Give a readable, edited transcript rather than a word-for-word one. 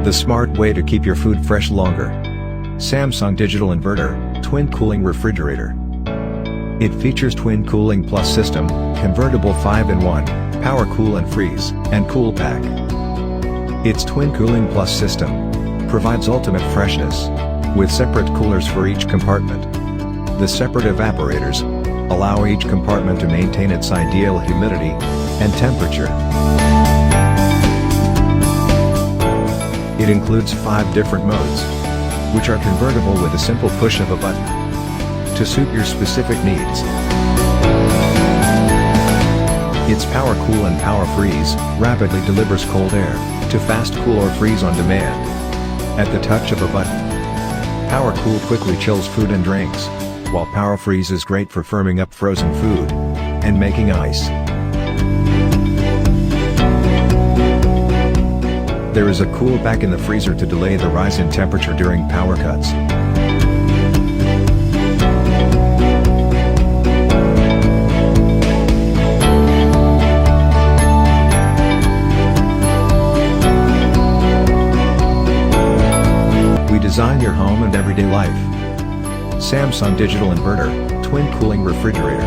The smart way to keep your food fresh longer. Samsung Digital Inverter, Twin Cooling Refrigerator. It features Twin Cooling Plus system, convertible 5-in-1, Power Cool and Freeze, and Cool Pack. Its Twin Cooling Plus system provides ultimate freshness, with separate coolers for each compartment. The separate evaporators allow each compartment to maintain its ideal humidity and temperature. It includes 5 different modes, which are convertible with a simple push of a button, to suit your specific needs. Its Power Cool and Power Freeze rapidly delivers cold air to fast cool or freeze on demand at the touch of a button. Power Cool quickly chills food and drinks, while Power Freeze is great for firming up frozen food and making ice. There is a cool pack in the freezer to delay the rise in temperature during power cuts. We design your home and everyday life. Samsung Digital Inverter, Twin Cooling Refrigerator.